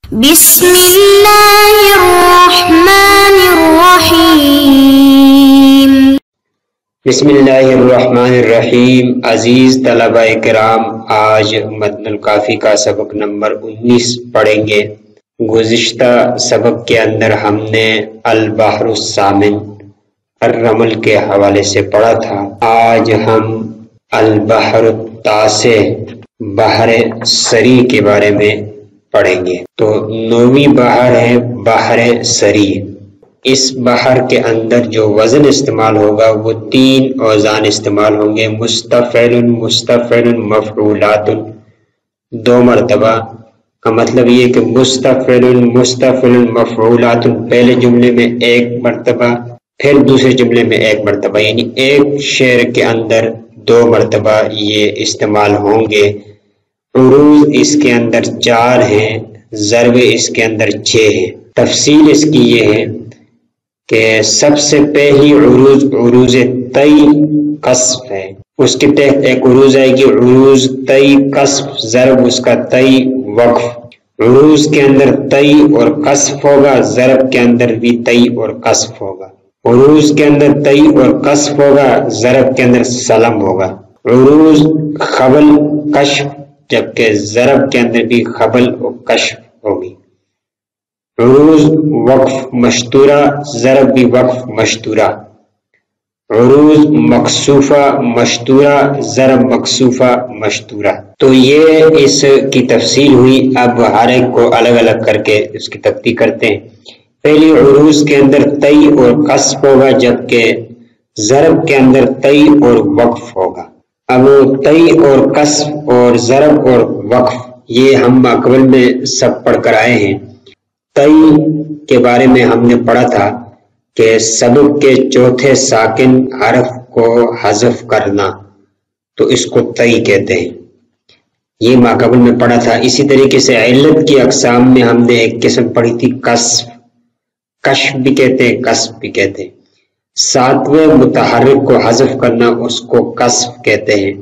بسم اللہ الرحمن الرحیم۔ بسم اللہ الرحمن الرحیم۔ عزیز طلبہ کرام، آج متن الکافی کا سبق نمبر 19 پڑھیں گے۔ گزشتہ سبق کے اندر ہم نے البحر الثامن الرمل کے حوالے سے پڑھا تھا۔ آج ہم البحر التاسع بحر سری کے بارے میں پڑھیں گے۔ تو 9ویں بحر ہے بحر سری۔ اس بحر کے اندر جو وزن استعمال ہوگا وہ 3 اوزان استعمال ہوں گے، مستفعل، مستفعل، مفعولات، 2 مرتبہ کا مطلب یہ کہ مستفعل، مستفعل، مفعولات پہلے جملے میں 1 مرتبہ، پھر دوسرے جملے میں 1 مرتبہ، یعنی ایک شعر کے اندر 2 مرتبہ یہ استعمال ہوں گے۔ عروض اس کے اندر 4 ہیں، ضرب اس کے اندر 6 ہیں۔ تفصیل اس کی یہ ہے کہ سب سے پہلی عروض عروض طی قصف ہے، اس کے تحت ایک عروض آئے گی عروض طی قصف، ضرب اس کا طی وقف۔ عروض کے اندر طی اور قصف ہوگا، ضرب کے اندر بھی طی اور قصف ہوگا۔ عروض کے اندر طی اور قصف ہوگا، ضرب کے اندر سلم ہوگا۔ عروض خبل کشف، جبکہ ضرب کے اندر بھی خبل اور کشف ہوگی۔ عروض وقف مشتورہ، ضرب بھی وقف مشتورہ۔ عروض مقصوفہ مشتورہ، ضرب مقصوفہ مشتورہ۔ تو یہ اس کی تفصیل ہوئی۔ اب ہر ایک کو الگ الگ کر کے اس کی تفصیل کرتے ہیں۔ پہلی عروض کے اندر طی اور قصف ہوگا، جبکہ ضرب کے اندر طی اور وقف ہوگا۔ اب طی اور قصف اور ضرب اور وقف یہ ہم قبل میں سب پڑھ کر آئے ہیں۔ طی کے بارے میں ہم نے پڑھا تھا کہ سبق کے چوتھے ساکن حرف کو حذف کرنا، تو اس کو طی کہتے ہیں، یہ ماقبل میں پڑھا تھا۔ اسی طریقے سے علت کی اقسام میں ہم نے ایک قسم پڑھی تھی قصف، کشف بھی کہتے ہیں، قصف بھی کہتے ہیں۔ 7ویں متحرک کو حذف کرنا، اس کو قصف کہتے ہیں،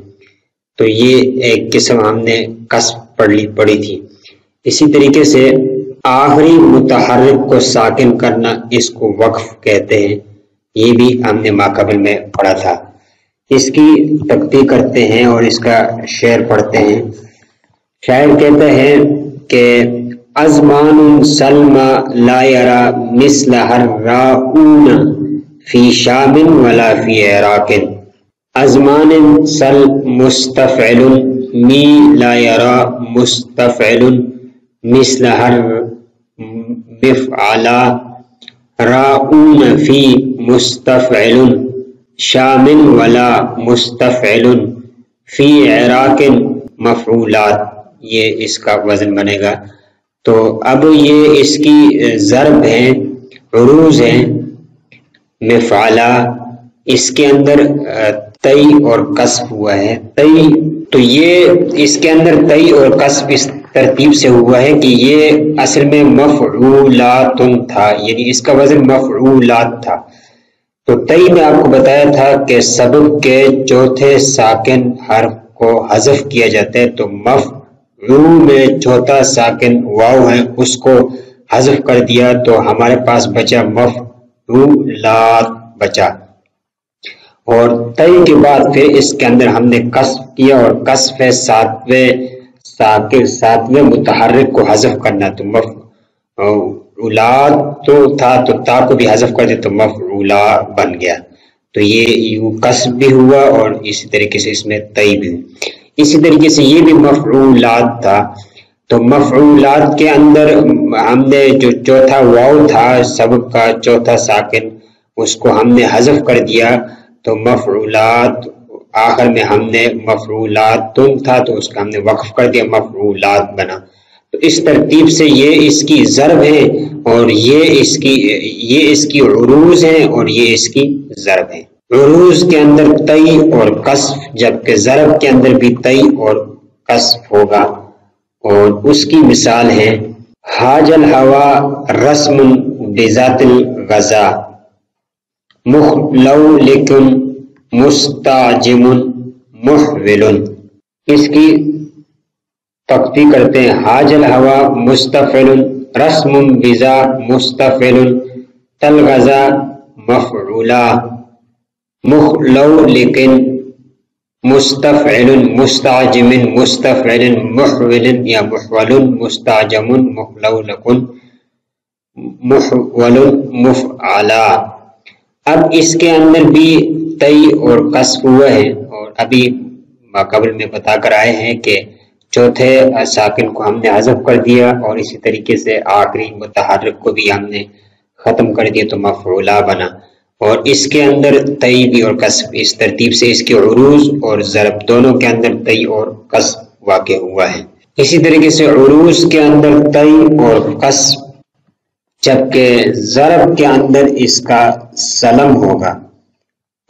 تو یہ ایک قسم ہم نے قصف پڑھی تھی۔ اسی طریقے سے آخری متحرک کو ساکن کرنا، اس کو وقف کہتے ہیں، یہ بھی ہم نے ماقبل میں پڑھا تھا۔ اس کی تفصیل کرتے ہیں اور اس کا شعر پڑھتے ہیں۔ شاعر کہتا ہے کہ ازمان سلما لا یرا مثل الراؤن فی شام ولا فی عراق۔ ازمان سل مستفعل می لا یرا مستفعل مثل مفعلا راؤن فی مستفعل شام ولا مستفعل فی عراق مفعولات، یہ اس کا وزن بنے گا۔ تو اب یہ اس کی ضرب ہیں، عروض ہیں، مفعلا، اس کے اندر طی اور قصف ہوا ہے۔ طی تو یہ اس کے اندر طی اور قصف اس ترتیب سے ہوا ہے کہ یہ اصل میں مفعولات تھا، یعنی اس کا وزن مفعولات تھا۔ تو طی میں آپ کو بتایا تھا کہ سبق کے چوتھے ساکن حرف کو حذف کیا جاتا ہے، تو مفعول میں چوتھا ساکن واو ہے، اس کو حذف کر دیا تو ہمارے پاس بچا مفعولات بچا۔ اور طی کے بعد پھر اس کے اندر ہم نے قصف کیا، اور قصف ہے 7ویں متحرک کو حذف کرنا، تو مفعولات تو تھا تو تا کو بھی حذف کر دے تو مفعولا بن گیا۔ تو یہ یوں قصف بھی ہوا اور اسی طریقے سے اس میں طی بھی ہوئی۔ اسی طریقے سے یہ بھی مفعولات تھا، تو مفعولات کے اندر ہم نے جو چوتھا واو تھا سبق کا چوتھا ساکن، اس کو ہم نے حذف کر دیا، تو مفعولات آخر میں ہم نے مفعولات تھا تو اس کا ہم نے وقف کر دیا، مفعولات بنا۔ تو اس ترتیب سے یہ اس کی ضرب ہے اور یہ اس کی عروض ہیں اور یہ اس کی ضرب ہے۔ عروض کے اندر طی اور قصف، جبکہ ضرب کے اندر بھی طی اور قصف ہوگا، اور اس کی مثال ہے حاج الہوا رسم بذات الغذا مخلولک مستعجم محول۔ اس کی تخفی کرتے ہیں. حاجل ہوا مستفعل رسم بزا مستفعل تلغزا مفعولا مخلو لیکن مستفعل مستعجم مستفعل محول یا محول مستعجم محلو لکن محول مفعلا. اب اس کے اندر بھی تئی اور قصف ہوا ہے اور ابھی ماقبل میں بتا کر آئے ہیں کہ چوتھے ساکن کو ہم نے حذف کر دیا اور اسی طریقے سے آخری متحرک کو بھی ہم نے ختم کر دیا تو مفعولا بنا. اور اس کے اندر تئی بھی اور قصف اس ترتیب سے اس کے عروض اور ضرب دونوں کے اندر تئی اور قصف واقع ہوا ہے. اسی طریقے سے عروض کے اندر تئی اور قصف جبکہ ضرب کے اندر اس کا سلم ہوگا.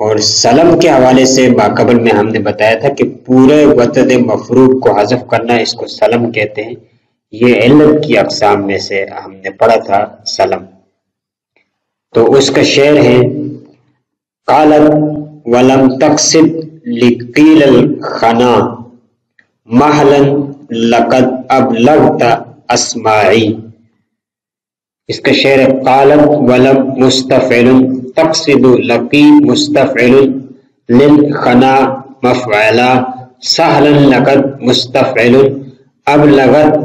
اور سلم کے حوالے سے ماقبل میں ہم نے بتایا تھا کہ پورے وطد مفروق کو حذف کرنا اس کو سلم کہتے ہیں. یہ علت کی اقسام میں سے ہم نے پڑھا تھا سلم. تو اس کا شعر ہے قالت ولم تقصد لقیل الخنا محلا لقد ابلغت اسماعی. اس کا شعر ہے قالت ولم مستفعل تقصد لقی مستفعل للخنا مفعلا سهلا لقد مستفعل ابلغت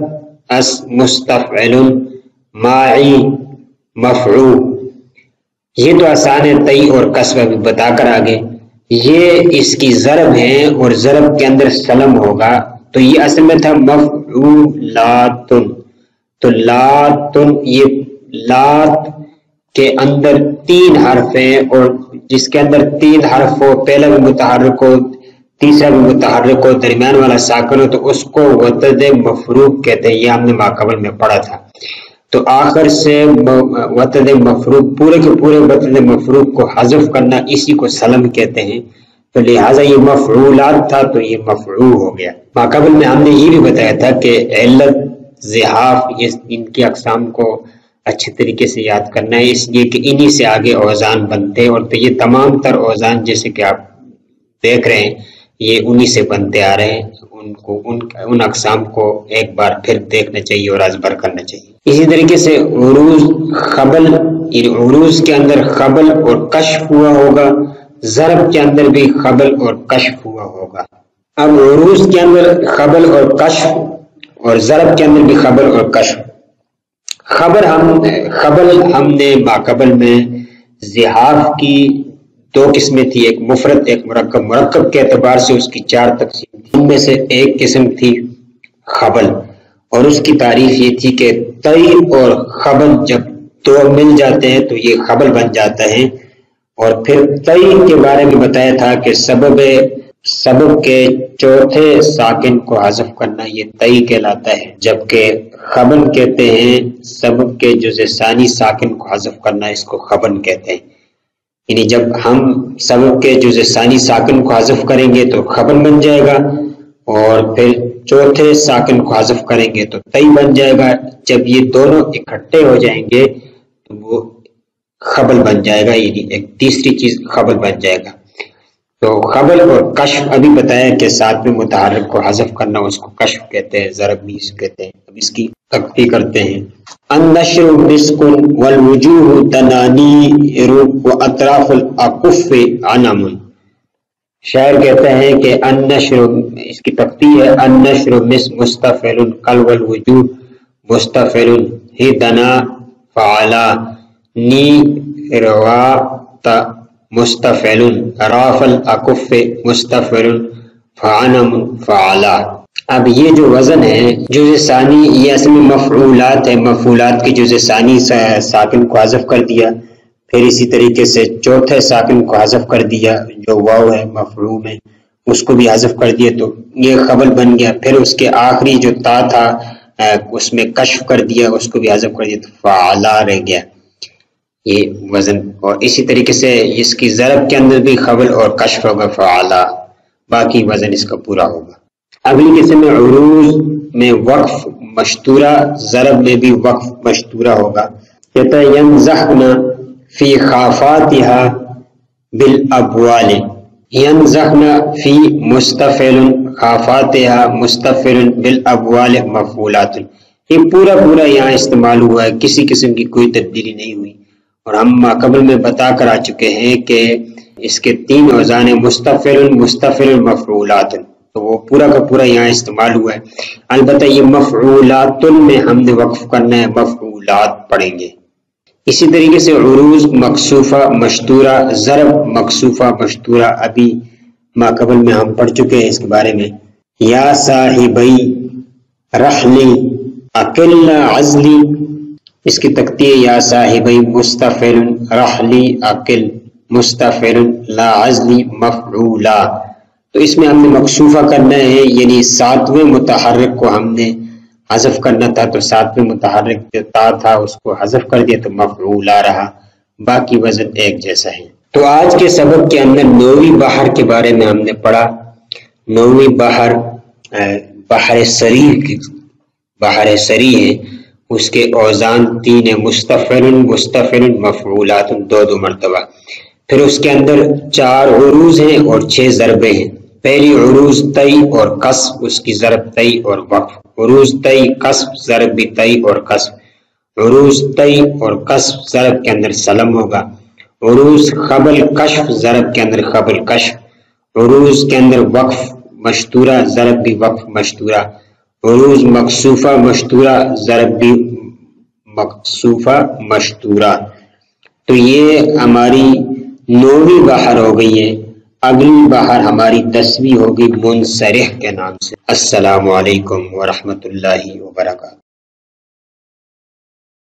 اس مستفعل معی مفعول. یہ تو آسان ہے تئی اور قصف بھی بتا کر آگے. یہ اس کی ضرب ہے اور ضرب کے اندر سلم ہوگا تو یہ اصل میں تھا مفعولاتن. تو لاتن یہ لات کے اندر 3 حرف ہیں اور جس کے اندر 3 حرف ہو پہلا بھی متحرک ہو تیسرا بھی متحرک ہو درمیان والا ساکن ہو تو اس کو وطد مفروق کہتے ہیں. یہ ہم نے ماقبل میں پڑھا تھا. تو آخر سے وطد مفروق پورے کے پورے وطد مفروق کو حذف کرنا اسی کو سلم کہتے ہیں. تو لہٰذا یہ مفعولات تھا تو یہ مفعول ہو گیا. ماقبل میں ہم نے یہ بھی بتایا تھا کہ علت زحاف ان کی اقسام کو اچھے طریقے سے یاد کرنا ہے اس لیے کہ انہی سے آگے اوزان بنتے ہیں. اور تو یہ تمام تر اوزان جیسے کہ آپ دیکھ رہے ہیں یہ انہی سے بنتے آ رہے ہیں. ان اقسام کو ایک بار پھر دیکھنا چاہیے اور ازبر کرنا چاہیے. اسی طریقے سے عروض خبل عروض کے اندر خبل اور کشف ہوا ہوگا. ضرب کے اندر بھی خبل اور کشف ہوا ہوگا. اب عروض کے اندر خبل اور کشف اور ضرب کے اندر بھی خبل اور کشف. خبل ہم نے ماقبل میں زحاف کی 2 قسمیں تھی ایک مفرد ایک مرکب. مرکب کے اعتبار سے اس کی 4 تقسیم تھی. ان میں سے ایک قسم تھی خبل اور اس کی تعریف یہ تھی کہ تئی اور خبل جب 2 مل جاتے ہیں تو یہ خبل بن جاتا ہے. اور پھر تئی کے بارے میں بتایا تھا کہ سبب کے چوتھے ساکن کو حذف کرنا یہ تئی کہلاتا ہے جبکہ خبن کہتے ہیں سبب کے جزء ثانی ساکن کو حذف کرنا اس کو خبن کہتے ہیں. یعنی جب ہم سبب کے جزء ثانی ساکن کو حذف کریں گے تو خبن بن جائے گا اور پھر چوتھے ساکن کو حذف کریں گے تو تئی بن جائے گا. جب یہ دونوں اکٹھے ہو جائیں گے تو وہ خبل بن جائے گا. یعنی ایک تیسری چیز خبل بن جائے گا. تو خبل اور کشف ابھی بتایا کہ ساتھ میں متحرک کو حذف کرنا اس کو کشف کہتے ہیں. ضرب بھی اس کہتے ہیں. اب اس کی تختی کرتے ہیں. النشر مسک والوجوہ تنانیر واطراف الاکف عنم. شاعر کہتے ہیں کہ النشر اس کی تختی ہے النشر مستفعل قل والوجوہ مستفعل ہی دنا فعلا نی روا تا مستفعل راف الاکف مستفعل فعنم فعلا. اب یہ جو وزن ہے جزء ثانی یہ اصل میں مفعولات ہے. مفعولات کی جزء ثانی ساکن کو حذف کر دیا پھر اسی طریقے سے چوتھے ساکن کو حذف کر دیا جو واو ہے مفعول میں اس کو بھی حذف کر دیا تو یہ خبل بن گیا. پھر اس کے آخری جو تا تھا اس میں کشف کر دیا اس کو بھی حذف کر دیا تو فعلا رہ گیا یہ وزن. اور اسی طریقے سے اس کی ضرب کے اندر بھی خبل اور کشف ہوگا فعلا باقی وزن اس کا پورا ہوگا. اگلی قسم میں عروض میں وقف مشتورہ ضرب میں بھی وقف مشتورہ ہوگا. کہتا ہے ینزحن فی خافاتها بالابوال ینزخن فی مستفعل خافاتها مستفعل بالابوال مفعولات، یہ پورا یہاں استعمال ہوا ہے، کسی قسم کی کوئی تبدیلی نہیں ہوئی۔ اور ہم قبل میں بتا کر آ چکے ہیں کہ اس کے 3 اوزان ہیں، مستفعل مفعولات، تو وہ پورا کا پورا یہاں استعمال ہوا ہے۔ البتہ یہ مفعولات میں ہم نے وقف کرنا ہے، مفعولات پڑھیں گے۔ اسی طریقے سے عروض مکسوفہ مشتورہ، ضرب مکسوفہ مشتورہ ابھی ما قبل میں ہم پڑھ چکے ہیں اس کے بارے میں۔ یا صاحبی رحلی اقل عزلی، اس کی تکتی ہے یا صاحبی مستفعل رحلی اقل مستفعل لا عزلی مفعولا، تو اس میں ہم نے مکسوفہ کرنا ہے، یعنی 7ویں متحرک کو ہم نے حذف کرنا تھا، تو 7ویں متحرک جو تا تھا اس کو حذف کر دیا تو مفعولا رہا، باقی وزن ایک جیسا ہے۔ تو آج کے سبق کے اندر 9ویں بحر کے بارے میں ہم نے پڑھا۔ 9ویں بحر بحر سری ہے، اس کے اوزان 3 ہیں، مستفعل مفعولات 2 مرتبہ۔ پھر اس کے اندر 4 عروض ہیں اور 6 ضربیں ہیں۔ پہلی عروض تئی اور قصب، اس کی ضرب تئی اور وقف، عروض تئی قصب ضرب بھی تئی اور قصب، عروض تئی اور قصب ضرب کے اندر سلم ہوگا، عروض خبل کشف ضرب کے اندر خبل کشف، عروض کے اندر وقف مشتورہ ضرب بھی وقف مشتورہ، عروض مکسوفہ مشتورہ ضرب بھی مکسوفہ مشتورہ۔ تو یہ ہماری 9ویں بحر ہو گئی ہے۔ اگلی بحر ہماری 10ویں ہوگی منصرح کے نام سے۔ السلام علیکم ورحمۃ اللہ وبرکاتہ۔